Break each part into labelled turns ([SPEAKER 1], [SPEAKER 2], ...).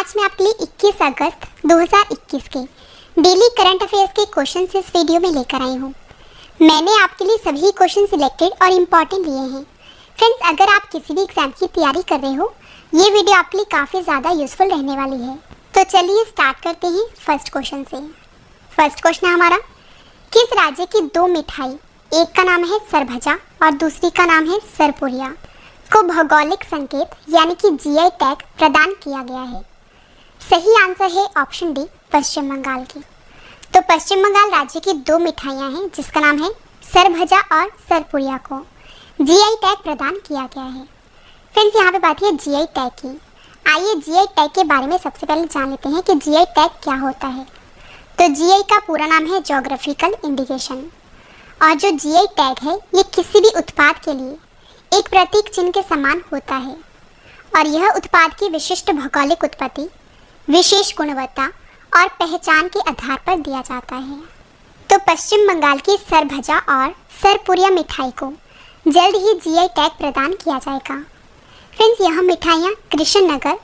[SPEAKER 1] आज मैं आपके लिए 21 अगस्त 2021 के डेली करंट अफेयर्स के क्वेश्चंस इस वीडियो में लेकर आई हूँ। मैंने आपके लिए सभी क्वेश्चन सिलेक्टेड और इम्पॉर्टेंट लिए हैं। फ्रेंड्स, अगर आप किसी भी एग्जाम की तैयारी कर रहे हो, ये वीडियो आपके लिए काफ़ी ज़्यादा यूजफुल रहने वाली है। तो चलिए स्टार्ट करते हैं फर्स्ट क्वेश्चन से। फर्स्ट क्वेश्चन है हमारा, किस राज्य की दो मिठाई, एक का नाम है सरभजा और दूसरी का नाम है सरपुरिया, को भौगोलिक संकेत यानी कि जीआई टैग प्रदान किया गया है? सही आंसर है ऑप्शन डी, पश्चिम बंगाल की। तो पश्चिम बंगाल राज्य की दो मिठाइयाँ हैं जिसका नाम है सरभजा और सरपुरिया को जीआई टैग प्रदान किया गया है। फ्रेंड्स, यहाँ पे बात है जीआई टैग की। आइए जीआई टैग के बारे में सबसे पहले जान लेते हैं कि जीआई टैग क्या होता है। तो जीआई का पूरा नाम है ज्योग्राफिकल इंडिकेशन, और जो जीआई टैग है ये किसी भी उत्पाद के लिए एक प्रतीक चिन्ह के समान होता है, और यह उत्पाद की विशिष्ट भौगोलिक उत्पत्ति, विशेष गुणवत्ता और पहचान के आधार पर दिया जाता है। तो पश्चिम बंगाल की सरभजा और सरपुरिया मिठाई को जल्द ही जीआई टैग प्रदान किया जाएगा। फ्रेंड्स, यह मिठाइयाँ कृष्णनगर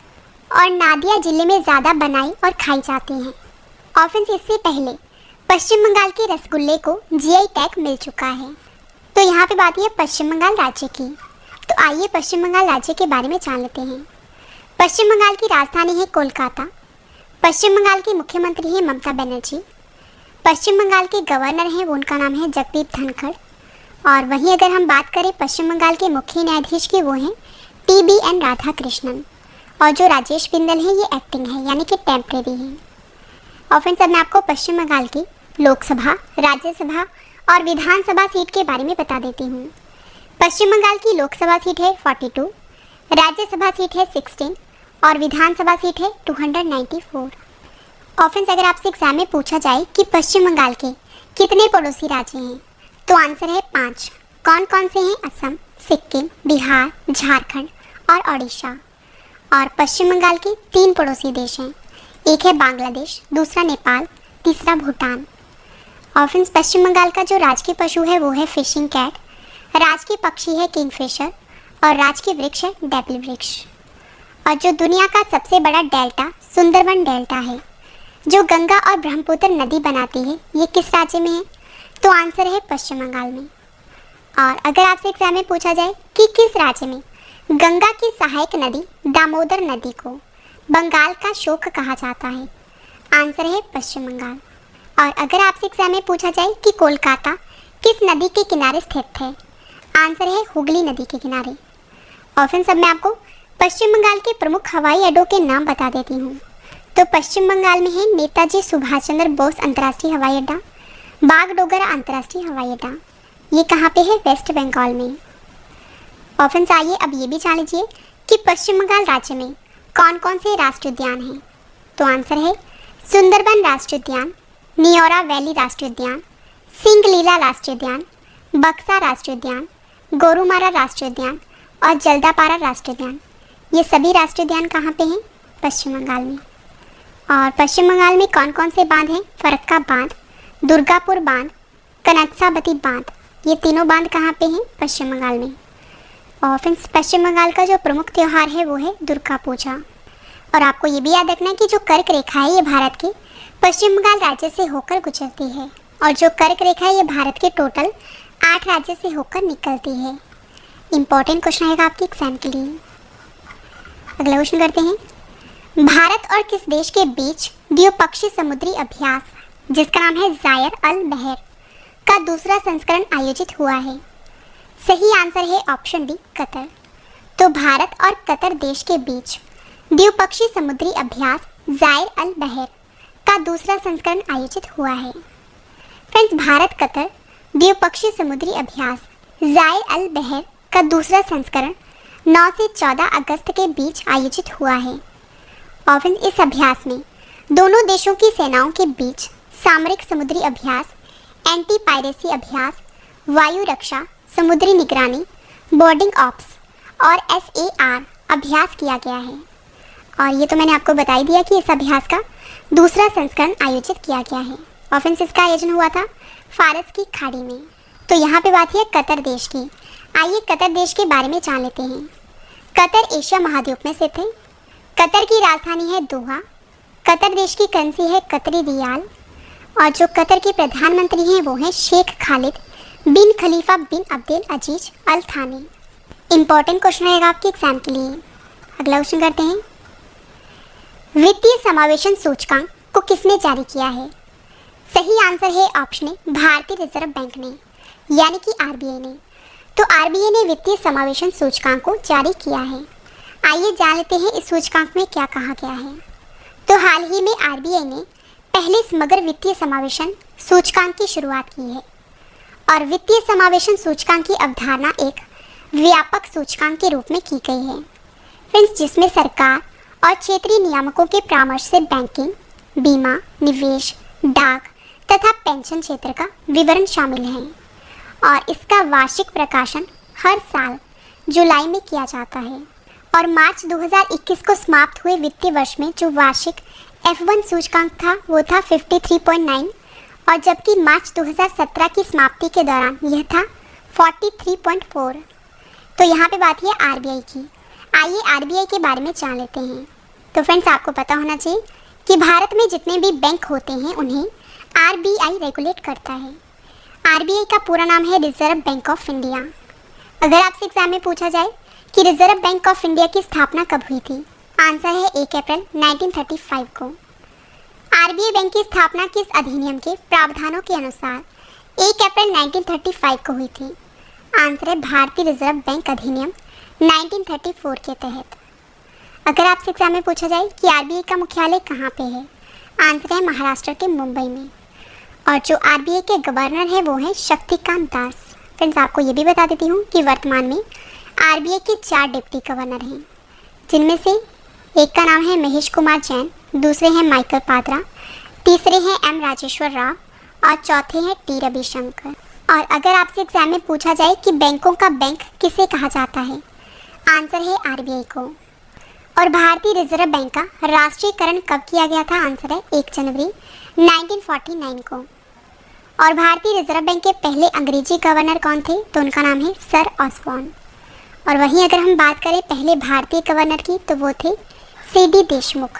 [SPEAKER 1] और नादिया जिले में ज़्यादा बनाई और खाई जाती हैं। और फ्रेंड्स, इससे पहले पश्चिम बंगाल के रसगुल्ले को जीआई टैग मिल चुका है। तो यहाँ पे बात है पश्चिम बंगाल राज्य की। तो आइए पश्चिम बंगाल राज्य के बारे में जान लेते हैं। पश्चिम बंगाल की राजधानी है कोलकाता। पश्चिम बंगाल की मुख्यमंत्री है ममता बनर्जी। पश्चिम बंगाल के गवर्नर हैं, उनका नाम है जगदीप धनखड़। और वहीं अगर हम बात करें पश्चिम बंगाल के मुख्य न्यायाधीश की, वो हैं TBN राधाकृष्णन। और जो राजेश बिंदल हैं ये एक्टिंग है यानी कि टेम्परेरी है। और फ्रेंड्स, अब मैं आपको पश्चिम बंगाल की लोकसभा, राज्यसभा और विधानसभा सीट के बारे में बता देती हूँ। पश्चिम बंगाल की लोकसभा सीट है 42, राज्यसभा सीट है 16 और विधानसभा सीट है 294। और फ्रेंड्स, अगर आपसे एग्जाम में पूछा जाए कि पश्चिम बंगाल के कितने पड़ोसी राज्य हैं, तो आंसर है 5। कौन कौन से हैं? असम, सिक्किम, बिहार, झारखंड और ओडिशा। और पश्चिम बंगाल के 3 पड़ोसी देश हैं, एक है बांग्लादेश, दूसरा नेपाल, तीसरा भूटान। और फ्रेंड्स, पश्चिम बंगाल का जो राजकीय पशु है वो है फिशिंग कैट, राजकीय पक्षी है किंगफिशर और राजकीय वृक्ष है डेबिल वृक्ष। और जो दुनिया का सबसे बड़ा डेल्टा सुंदरबन डेल्टा है, जो गंगा और ब्रह्मपुत्र नदी बनाती है, ये किस राज्य में है? तो आंसर है पश्चिम बंगाल में। और अगर आपसे एग्जाम में पूछा जाए कि किस राज्य में गंगा की सहायक नदी दामोदर नदी को बंगाल का शोक कहा जाता है, आंसर है पश्चिम बंगाल। और अगर आपसे एग्जाम में पूछा जाए कि कोलकाता किस नदी के किनारे स्थित है, आंसर है हुगली नदी के किनारे। और फिर सब मैं आपको पश्चिम बंगाल के प्रमुख हवाई अड्डों के नाम बता देती हूँ। तो पश्चिम बंगाल में है नेताजी सुभाष चंद्र बोस अंतर्राष्ट्रीय हवाई अड्डा, बागडोगरा अंतर्राष्ट्रीय हवाई अड्डा। ये कहाँ पे है? वेस्ट बंगाल में। और फिर आइए अब ये भी जान लीजिए कि पश्चिम बंगाल राज्य में कौन कौन से राष्ट्रीय उद्यान हैं। तो आंसर है सुंदरबन राष्ट्रीय उद्यान, नियोरा वैली राष्ट्रीय उद्यान, सिंगलीला राष्ट्रीय उद्यान, बक्सा राष्ट्रीय उद्यान, गोरुमारा राष्ट्रीय उद्यान और जल्दापारा राष्ट्रीय उद्यान। ये सभी राष्ट्रीय उद्यान कहाँ पे हैं? पश्चिम बंगाल में। और पश्चिम बंगाल में कौन कौन से बांध हैं? फरक्का बांध, दुर्गापुर बांध, कनकसाबती बांध। ये तीनों बांध कहाँ पे हैं? पश्चिम बंगाल में। और फ्रेंड्स, पश्चिम बंगाल का जो प्रमुख त्यौहार है वो है दुर्गा पूजा। और आपको ये भी याद रखना है कि जो कर्क रेखा है ये भारत के पश्चिम बंगाल राज्य से होकर गुजरती है, और जो कर्क रेखा है ये भारत के टोटल 8 राज्य से होकर निकलती है। इंपॉर्टेंट क्वेश्चन आएगा आपके एग्जाम के लिए। अगला क्वेश्चन करते हैं, भारत और किस देश के बीच द्विपक्षीय समुद्री अभ्यास जिसका नाम है जायर अल बहर का दूसरा संस्करण आयोजित हुआ है? सही आंसर है ऑप्शन डी, कतर। तो भारत और कतर देश के बीच द्विपक्षीय समुद्री अभ्यास जायर अल बहर का दूसरा संस्करण आयोजित हुआ है। फ्रेंड्स, भारत कतर द्विपक्षीय समुद्री अभ्यास जायर अल बहर का दूसरा संस्करण 9 से 14 अगस्त के बीच आयोजित हुआ है। और फ्रेंड्स, इस अभ्यास में दोनों देशों की सेनाओं के बीच सामरिक समुद्री अभ्यास, एंटी पायरेसी अभ्यास, वायु रक्षा, समुद्री निगरानी, बोर्डिंग ऑप्स और SAR अभ्यास किया गया है। और ये तो मैंने आपको बता ही दिया कि इस अभ्यास का दूसरा संस्करण आयोजित किया गया है। और फ्रेंड्स, इसका आयोजन हुआ था फारस की खाड़ी में। तो यहाँ पे बात है कतर देश की। आइए कतर देश के बारे में जान लेते हैं। कतर एशिया महाद्वीप में स्थित है। कतर की राजधानी है दोहा। कतर देश की करेंसी है कतरी रियाल। और जो कतर के प्रधानमंत्री हैं वो हैं शेख खालिद बिन खलीफा बिन अब्दुल अजीज अल थानी। इंपॉर्टेंट क्वेश्चन रहेगा आपके एग्जाम के लिए। अगला क्वेश्चन करते हैं, वित्तीय समावेशन सूचकांक को किसने जारी किया है? सही आंसर है ऑप्शन ए, भारतीय रिजर्व बैंक ने, यानी कि आरबीआई ने। तो आरबीआई ने वित्तीय समावेशन सूचकांक को जारी किया है। आइए जान लेते हैं इस सूचकांक में क्या कहा गया है। तो हाल ही में आरबीआई ने पहले समग्र वित्तीय समावेशन सूचकांक की शुरुआत की है। और वित्तीय समावेशन सूचकांक की अवधारणा एक व्यापक सूचकांक के रूप में की गई है फ्रेंड्स, जिसमें सरकार और क्षेत्रीय नियामकों के परामर्श से बैंकिंग, बीमा, निवेश, डाक तथा पेंशन क्षेत्र का विवरण शामिल है। और इसका वार्षिक प्रकाशन हर साल जुलाई में किया जाता है। और मार्च 2021 को समाप्त हुए वित्तीय वर्ष में जो वार्षिक F1 सूचकांक था वो था 53.9, और जबकि मार्च 2017 की समाप्ति के दौरान यह था 43.4। तो यहाँ पे बात है आरबीआई की। आइए आरबीआई के बारे में जान लेते हैं। तो फ्रेंड्स, आपको पता होना चाहिए कि भारत में जितने भी बैंक होते हैं उन्हें आरबीआई रेगुलेट करता है। आरबीआई का पूरा नाम है रिजर्व बैंक ऑफ इंडिया। अगर आपसे एग्जाम में पूछा जाए कि रिजर्व बैंक ऑफ इंडिया की स्थापना कब हुई थी, आंसर है 1 अप्रैल 1935 को। आरबीआई बैंक की स्थापना किस अधिनियम के प्रावधानों के अनुसार 1 अप्रैल 1935 को हुई थी? आंसर है भारतीय रिजर्व बैंक अधिनियम 1934 के तहत। अगर आपसे एग्जाम में पूछा जाए कि आरबीआई का मुख्यालय कहाँ पे है, आंसर है महाराष्ट्र के मुंबई में। और जो आरबीआई के गवर्नर हैं वो हैं शक्तिकांत दास। फ्रेंड्स, आपको ये भी बता देती हूँ कि वर्तमान में आरबीआई के 4 डिप्टी गवर्नर हैं, जिनमें से एक का नाम है महेश कुमार जैन, दूसरे हैं माइकल पात्रा, तीसरे हैं एम राजेश्वर राव और चौथे हैं टी रविशंकर। और अगर आपसे एग्जाम में पूछा जाए कि बैंकों का बैंक किसे कहा जाता है, आंसर है आरबीआई को। और भारतीय रिजर्व बैंक का राष्ट्रीयकरण कब किया गया था? आंसर है 1 जनवरी 1949 को। और भारतीय रिजर्व बैंक के पहले अंग्रेजी गवर्नर कौन थे? तो उनका नाम है सर ऑसबॉर्न। और वहीं अगर हम बात करें पहले भारतीय गवर्नर की, तो वो थे सीडी देशमुख।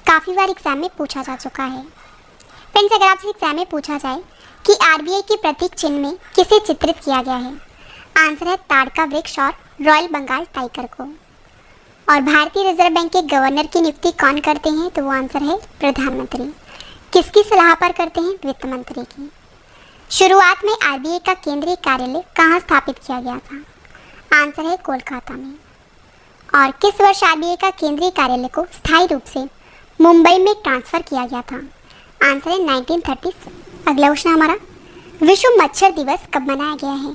[SPEAKER 1] काफ़ी बार एग्जाम में पूछा जा चुका है। फ्रेंड्स, अगर आपसे एग्जाम में पूछा जाए कि आरबीआई के प्रतीक चिन्ह में किसे चित्रित किया गया है, आंसर है ताड़का वृक्ष और रॉयल बंगाल टाइगर को। और भारतीय रिजर्व बैंक के गवर्नर की नियुक्ति कौन करते हैं? तो वो आंसर है प्रधानमंत्री। किसकी सलाह पर करते हैं? वित्त मंत्री की। शुरुआत में आरबीआई का केंद्रीय कार्यालय कहाँ स्थापित किया गया था? आंसर है कोलकाता में। और किस वर्ष आरबीआई का केंद्रीय कार्यालय को स्थायी रूप से मुंबई में ट्रांसफर किया गया था? आंसर है 1930। अगला क्वेश्चन हमारा, विश्व मच्छर दिवस कब मनाया गया है?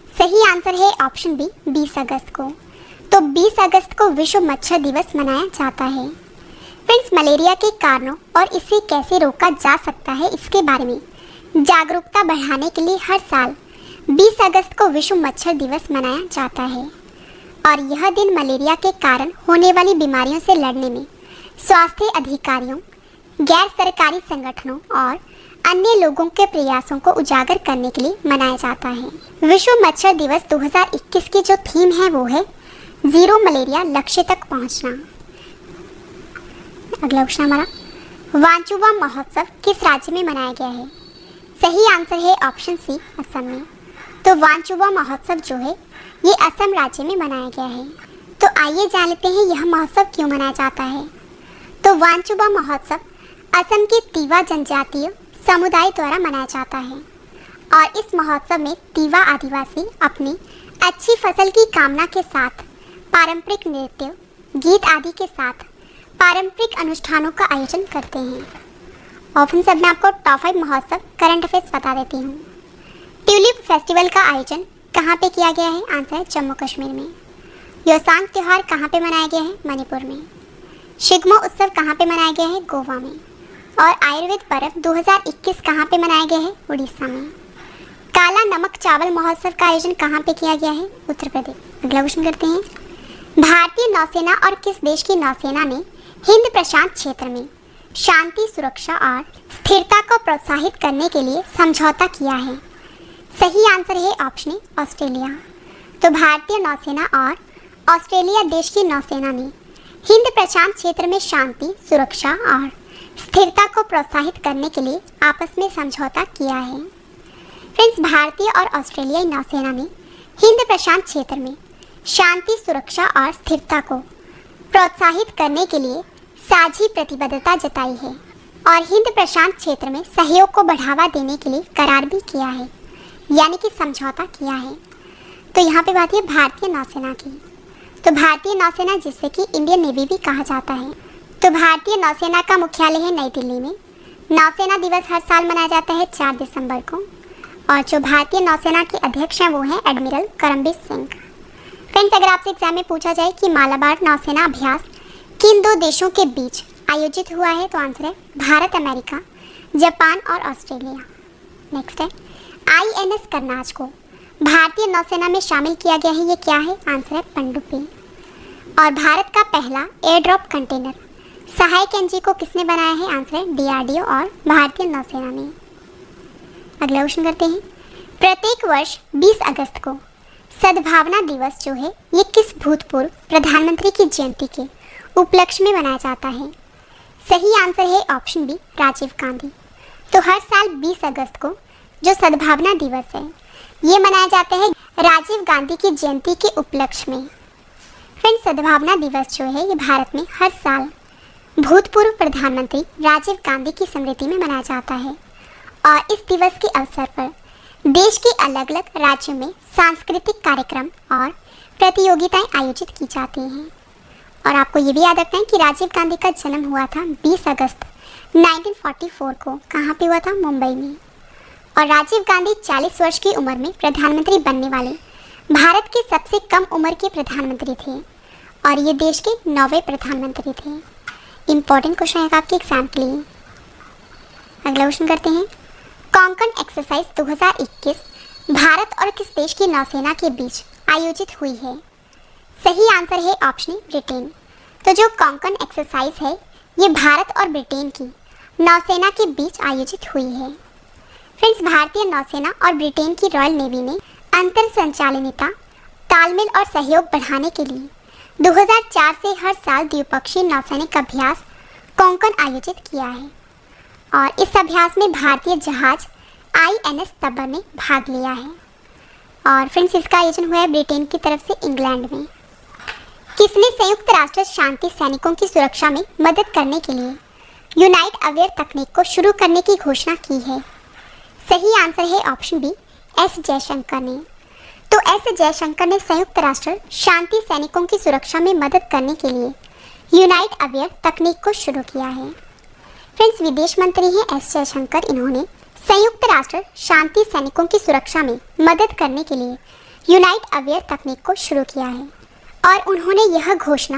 [SPEAKER 1] सही आंसर है ऑप्शन बी, 20 अगस्त को। तो 20 अगस्त को विश्व मच्छर दिवस मनाया जाता है। फ्रेंड्स, मलेरिया के कारणों और इसे कैसे रोका जा सकता है इसके बारे में जागरूकता बढ़ाने के लिए हर साल 20 अगस्त को विश्व मच्छर दिवस मनाया जाता है। और यह दिन मलेरिया के कारण होने वाली बीमारियों से लड़ने में स्वास्थ्य अधिकारियों, गैर सरकारी संगठनों और अन्य लोगों के प्रयासों को उजागर करने के लिए मनाया जाता है। विश्व मच्छर दिवस 2021 की जो थीम है वो है जीरो मलेरिया, लक्ष्य तक पहुंचना। अगला क्वेश्चन हमारा, वांचुवा महोत्सव किस राज्य में मनाया गया है? सही आंसर है ऑप्शन सी, असम में। तो वांचुवा महोत्सव जो है ये असम राज्य में मनाया गया है। तो आइए जान लेते हैं यह महोत्सव क्यों मनाया जाता है। तो वांचुवा महोत्सव असम के तीवा जनजातीय समुदाय द्वारा मनाया जाता है। और इस महोत्सव में तीवा आदिवासी अपनी अच्छी फसल की कामना के साथ पारंपरिक नृत्य, गीत आदि के साथ पारंपरिक अनुष्ठानों का आयोजन करते हैं। ऑप्शन सब में आपको टॉप 5 महोत्सव करंट अफेयर्स बता देती हूँ। ट्यूलिप फेस्टिवल का आयोजन कहाँ पे किया गया है? आंसर है जम्मू कश्मीर में। योसांग त्यौहार कहाँ पे मनाया गया है? मणिपुर में। शिग्मो उत्सव कहाँ पे मनाया गया है? गोवा में। और आयुर्वेद पर्व 2021 कहाँ पे मनाया गया है? उड़ीसा में। काला नमक चावल महोत्सव का आयोजन कहाँ पे किया गया है? उत्तर प्रदेश। अगला क्वेश्चन करते हैं, भारतीय नौसेना और किस देश की नौसेना ने हिंद प्रशांत क्षेत्र में शांति, सुरक्षा और स्थिरता को प्रोत्साहित करने के लिए समझौता किया है? सही आंसर है ऑप्शन ए, ऑस्ट्रेलिया। तो भारतीय नौसेना और ऑस्ट्रेलिया देश की नौसेना ने हिंद प्रशांत क्षेत्र में शांति, सुरक्षा और स्थिरता को प्रोत्साहित करने के लिए आपस में समझौता किया है। फ्रेंड्स, भारतीय और ऑस्ट्रेलियाई नौसेना ने हिंद प्रशांत क्षेत्र में शांति, सुरक्षा और स्थिरता को प्रोत्साहित करने के लिए साझी प्रतिबद्धता जताई है और हिंद प्रशांत क्षेत्र में सहयोग को बढ़ावा देने के लिए करार भी किया है, यानी कि समझौता किया है। तो यहाँ पे बात है भारतीय नौसेना की। तो भारतीय नौसेना, जिससे कि इंडियन नेवी भी कहा जाता है, तो भारतीय नौसेना का मुख्यालय है नई दिल्ली में। नौसेना दिवस हर साल मनाया जाता है 4 दिसंबर को और जो भारतीय नौसेना के अध्यक्ष हैं वो हैं एडमिरल करमबीर सिंह। फ्रेंड्स, अगर आपसे एग्जाम में पूछा जाए कि मालाबार नौसेना अभ्यास किन 2 देशों के बीच आयोजित हुआ है, तो आंसर है भारत, अमेरिका, जापान और ऑस्ट्रेलिया। नेक्स्ट है INS करनाज को भारतीय नौसेना में शामिल किया गया है, ये क्या है? आंसर है पनडुब्बी। और भारत का पहला एयर ड्रॉप कंटेनर सहायक एनजी को किसने बनाया है? आंसर है DRDO और भारतीय नौसेना में। अगला क्वेश्चन करते हैं, प्रत्येक वर्ष 20 अगस्त को सद्भावना दिवस जो है ये किस भूतपूर्व प्रधानमंत्री की जयंती के उपलक्ष्य में मनाया जाता है? सही आंसर है ऑप्शन बी, राजीव गांधी। तो हर साल 20 अगस्त को जो सद्भावना दिवस है ये मनाया जाता है राजीव गांधी की जयंती के उपलक्ष्य में। फ्रेंड्स, सद्भावना दिवस जो है ये भारत में हर साल भूतपूर्व प्रधानमंत्री राजीव गांधी की स्मृति में मनाया जाता है और इस दिवस के अवसर पर देश के अलग अलग राज्यों में सांस्कृतिक कार्यक्रम और प्रतियोगिताएं आयोजित की जाती हैं। और आपको ये भी याद रखना है कि राजीव गांधी का जन्म हुआ था 20 अगस्त 1944 को। कहाँ पे हुआ था? मुंबई में। और राजीव गांधी 40 वर्ष की उम्र में प्रधानमंत्री बनने वाले भारत के सबसे कम उम्र के प्रधानमंत्री थे और ये देश के 9वें प्रधानमंत्री थे। इम्पोर्टेंट क्वेश्चन है आपके एग्जाम के लिए। अगला क्वेश्चन करते हैं, कोंकण एक्सरसाइज 2021 भारत और किस देश की नौसेना के बीच आयोजित हुई है? सही आंसर है ऑप्शन ए, ब्रिटेन। तो जो कोंकण एक्सरसाइज है ये भारत और ब्रिटेन की नौसेना के बीच आयोजित हुई है। फ्रेंड्स, भारतीय नौसेना और ब्रिटेन की रॉयल नेवी ने अंतर संचालनिता, तालमेल और सहयोग बढ़ाने के लिए 2004 से हर साल द्विपक्षीय नौसैनिक अभ्यास कोंकण आयोजित किया है और इस अभ्यास में भारतीय जहाज INS तब्बर ने भाग लिया है। और फ्रेंड्स, इसका आयोजन हुआ है ब्रिटेन की तरफ से इंग्लैंड में। किसने संयुक्त राष्ट्र शांति सैनिकों की सुरक्षा में मदद करने के लिए यूनाइट अवेयर तकनीक को शुरू करने की घोषणा की है? सही आंसर है ऑप्शन बी, S जयशंकर ने। तो S जयशंकर ने संयुक्त राष्ट्र शांति सैनिकों की सुरक्षा में मदद करने के लिए यूनाइट अवेयर तकनीक को शुरू किया है। फ्रेंड्स, विदेश मंत्री हैं S जयशंकर। इन्होंने संयुक्त राष्ट्र शांति सैनिकों की सुरक्षा में मदद करने के लिए यूनाइट अवेयर तकनीक को शुरू किया है और उन्होंने यह घोषणा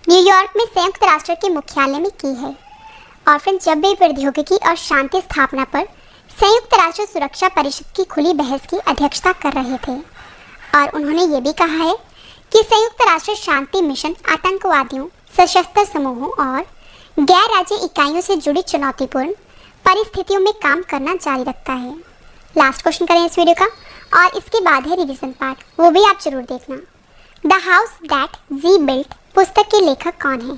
[SPEAKER 1] न्यूयॉर्क में संयुक्त राष्ट्र के मुख्यालय में की है। और फ्रेंड्स, जब वे प्रौद्योगिकी और शांति स्थापना पर संयुक्त राष्ट्र सुरक्षा परिषद की खुली बहस की अध्यक्षता कर रहे थे और उन्होंने ये भी कहा है कि संयुक्त राष्ट्र शांति मिशन आतंकवादियों, सशस्त्र समूहों और गैर राज्य इकाइयों से जुड़ी चुनौतीपूर्ण परिस्थितियों में काम करना जारी रखता है। लास्ट क्वेश्चन करें इस वीडियो का और इसके बाद है रिवीजन पार्ट, वो भी आप जरूर देखना। The house that G built पुस्तक के लेखक कौन है?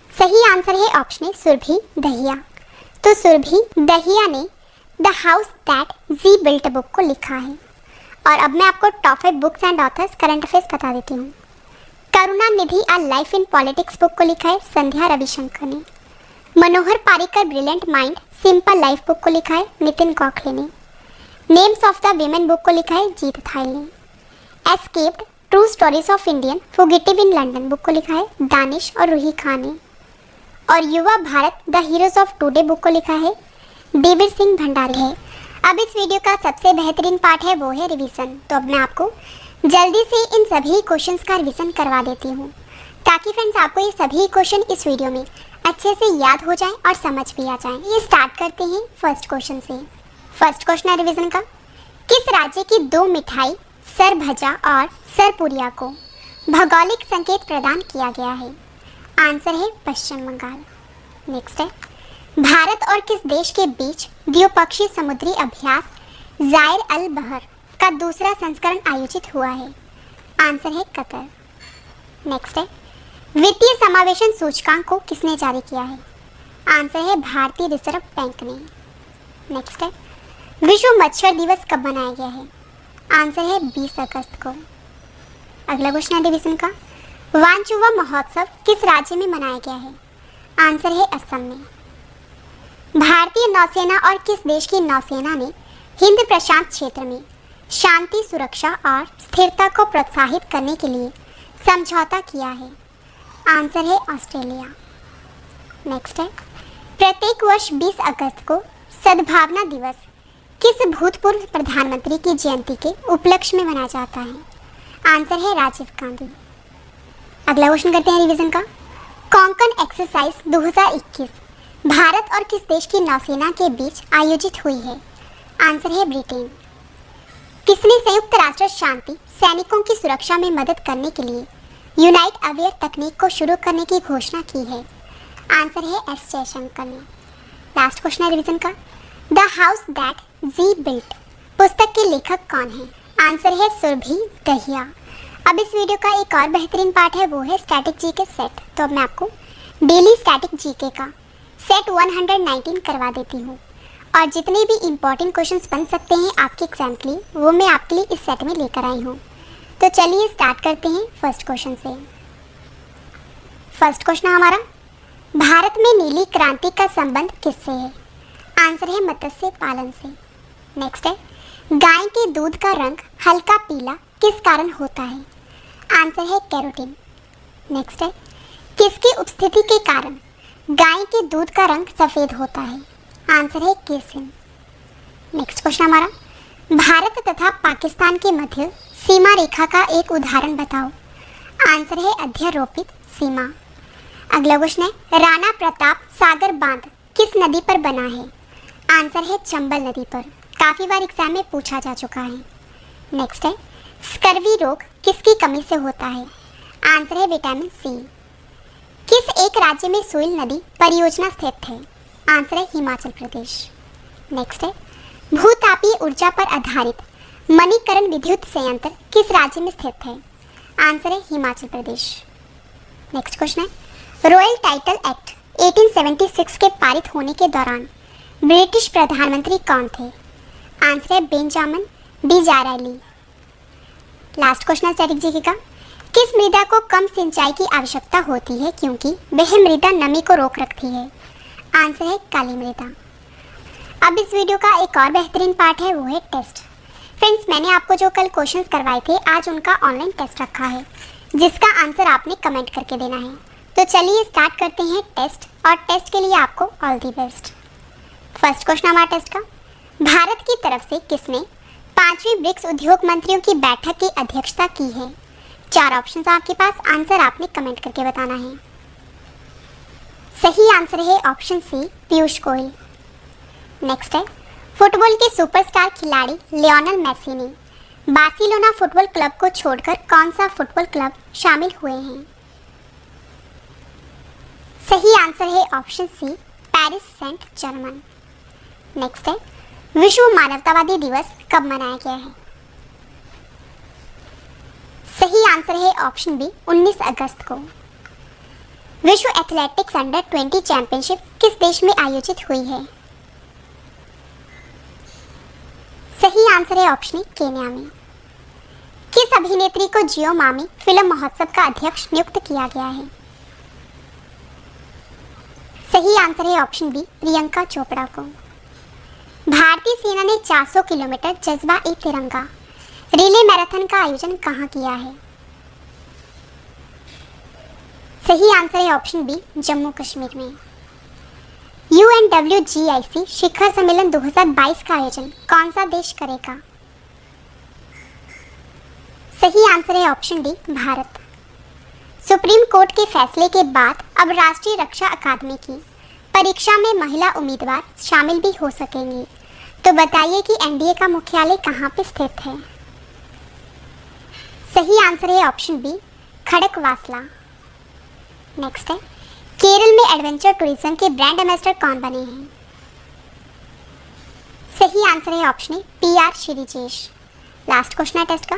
[SPEAKER 1] सही आंसर है ऑप्शन ए, सुरभि दहिया। तो सुरभि दहिया ने the house that G built book को लिखा है। और अब मैं आपको top 5 books and authors current affairs बता देती हूँ। Karunanidhi a life in politics book को लिखा है संध्या रविशंकर ने। Manohar Parrikar brilliant mind simple life book को लिखा है नितिन गोखले ने। Names of the women book को लिखा है जीत थाइल ने। Escaped true stories of Indian fugitive in London book को लिखा है दानिश और रूही खान ने। और युवा Bharat the heroes of today book को लिखा है देवीर सिंह भंडारी है। अब इस वीडियो का सबसे बेहतरीन पार्ट है वो है रिवीजन। तो अब मैं आपको जल्दी से इन सभी क्वेश्चंस का रिवीजन करवा देती हूँ ताकि फ्रेंड्स आपको ये सभी क्वेश्चन इस वीडियो में अच्छे से याद हो जाएं और समझ भी आ जाएं। ये स्टार्ट करते हैं फर्स्ट क्वेश्चन से। फर्स्ट क्वेश्चन है रिवीजन का, किस राज्य की 2 मिठाई सरभजा और सरपुरिया को भौगोलिक संकेत प्रदान किया गया है? आंसर है पश्चिम बंगाल। नेक्स्ट है, भारत और किस देश के बीच द्विपक्षीय समुद्री अभ्यास जायर अल बहर का दूसरा संस्करण आयोजित हुआ है? आंसर है कतर। नेक्स्ट है, वित्तीय समावेशन सूचकांक को किसने जारी किया है? आंसर है भारतीय रिजर्व बैंक ने। नेक्स्ट है, विश्व मच्छर दिवस कब मनाया गया है? आंसर है 20 अगस्त को। अगला क्वेश्चन है डिवीजन का, वानचुवा महोत्सव किस राज्य में मनाया गया है? आंसर है असम में। भारतीय नौसेना और किस देश की नौसेना ने हिंद प्रशांत क्षेत्र में शांति, सुरक्षा और स्थिरता को प्रोत्साहित करने के लिए समझौता किया है? आंसर है ऑस्ट्रेलिया। नेक्स्ट है, प्रत्येक वर्ष 20 अगस्त को सद्भावना दिवस किस भूतपूर्व प्रधानमंत्री की जयंती के उपलक्ष्य में मनाया जाता है? आंसर है राजीव गांधी। अगला क्वेश्चन करते हैं रिवीजन का, कोंकण एक्सरसाइज 2021 भारत और किस देश की नौसेना के बीच आयोजित हुई है? आंसर है ब्रिटेन। किसने संयुक्त राष्ट्र शांति सैनिकों की सुरक्षा में मदद करने के लिए यूनाइट अवेयर तकनीक को शुरू करने की घोषणा की है? आंसर है एस जयशंकर ने। लास्ट क्वेश्चन है रिवीजन का, the house that G built पुस्तक के लेखक कौन है? आंसर है सुरभि दहिया। अब इस वीडियो का एक और बेहतरीन पार्ट है, वो है स्टैटिक जीके सेट। तो अब मैं आपको डेली स्टैटिक जीके का सेट 119 करवा देती हूँ और जितने भी इम्पोर्टेंट क्वेश्चंस बन सकते हैं आपके एग्जाम के लिए, वो मैं आपके लिए इस सेट में लेकर आई हूँ। तो चलिए स्टार्ट करते हैं फर्स्ट क्वेश्चन से। फर्स्ट क्वेश्चन हमारा, भारत में नीली क्रांति का संबंध किससे है? आंसर है मत्स्य पालन से। नेक्स्ट है, गाय के दूध का रंग हल्का पीला किस कारण होता है? आंसर है कैरोटीन। नेक्स्ट है, किसकी उपस्थिति के कारण गाय के दूध का रंग सफेद होता है? आंसर है केसिन। नेक्स्ट क्वेश्चन हमारा, भारत तथा पाकिस्तान के मध्य सीमा रेखा का एक उदाहरण बताओ। आंसर है अध्यारोपित सीमा। अगला क्वेश्चन है, राणा प्रताप सागर बांध किस नदी पर बना है? आंसर है चंबल नदी पर। काफी बार एग्जाम में पूछा जा चुका है। नेक्स्ट है, स्कर्वी रोग किसकी कमी से होता है? आंसर है विटामिन सी। किस एक राज्य में सुइल नदी परियोजना स्थित है? आंसर है हिमाचल प्रदेश। नेक्स्ट है, भूतापीय ऊर्जा पर आधारित मणिकरण विद्युत संयंत्र किस राज्य में स्थित है? आंसर है हिमाचल प्रदेश। नेक्स्ट क्वेश्चन है, रॉयल टाइटल एक्ट 1876 के पारित होने के दौरान ब्रिटिश प्रधानमंत्री कौन थे? आंसर है बेंजामिन डिज़रायली। लास्ट क्वेश्चन है स्टैटिक जीके का, किस मृदा को कम सिंचाई की आवश्यकता होती है क्योंकि वह मृदा नमी को रोक रखती है? आंसर है काली मृदा। अब इस वीडियो का एक और बेहतरीन पार्ट है, वो है टेस्ट। फ्रेंड्स, मैंने आपको जो कल क्वेश्चंस करवाए थे, आज उनका ऑनलाइन टेस्ट रखा है जिसका आंसर आपने कमेंट करके देना है। तो चलिए स्टार्ट करते हैं टेस्ट, और टेस्ट के लिए आपको all the best. First question हमारा टेस्ट का, भारत की तरफ से किसने 5वीं ब्रिक्स उद्योग मंत्रियों की बैठक की अध्यक्षता की है? 4 ऑप्शंस आपके पास, आंसर आपने कमेंट करके बताना है। सही आंसर है option C, Piyush Goyal. Next है, फुटबॉल के सुपरस्टार खिलाड़ी लियोनेल मेसी ने बार्सिलोना फुटबॉल क्लब को छोड़कर कौन सा फुटबॉल क्लब शामिल हुए हैं? सही आंसर है option C, Paris Saint Germain. Next है, विश्व मानवतावादी दिवस कब मनाया गया है? सही आंसर है ऑप्शन बी, 19 अगस्त को। विश्व एथलेटिक्स अंडर 20 चैंपियनशिप किस देश में आयोजित हुई है? सही आंसर है ऑप्शन ए, केन्या में। किस अभिनेत्री को जियो मामी फिल्म महोत्सव का अध्यक्ष नियुक्त किया गया है? सही आंसर है ऑप्शन बी, प्रियंका चोपड़ा को। भारतीय सेना ने 400 किलोमीटर जज्बा ए तिरंगा रिले मैराथन का आयोजन कहाँ किया है? सही आंसर है ऑप्शन बी, जम्मू कश्मीर में। UNWGIC शिखर सम्मेलन 2022 का आयोजन कौन सा देश करेगा? सही आंसर है option D, Bharat. Supreme court के फैसले के बाद अब राष्ट्रीय रक्षा अकादमी की परीक्षा में महिला उम्मीदवार शामिल भी हो सकेंगी। तो बताइए कि एनडीए का मुख्यालय कहाँ पे स्थित है? सही आंसर है ऑप्शन बी, खड़कवासला। नेक्स्ट है, केरल में एडवेंचर टूरिज्म के ब्रांड एम्बेसडर कौन बने हैं? सही आंसर है option A, PR Sreejesh. Last question है टेस्ट का,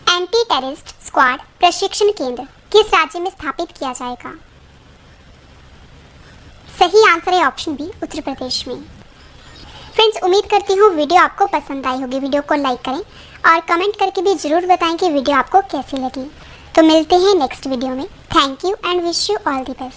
[SPEAKER 1] एंटी टेररिस्ट स्क्वाड प्रशिक्षण केंद्र किस राज्य में स्थापित किया जाएगा? सही आंसर है ऑप्शन बी, उत्तर प्रदेश में। फ्रेंड्स, उम्मीद करती हूँ वीडियो आपको पसंद आई होगी। वीडियो को लाइक करें और कमेंट करके भी ज़रूर बताएं कि वीडियो आपको कैसी लगी। तो मिलते हैं नेक्स्ट वीडियो में। Thank you and wish you all the best.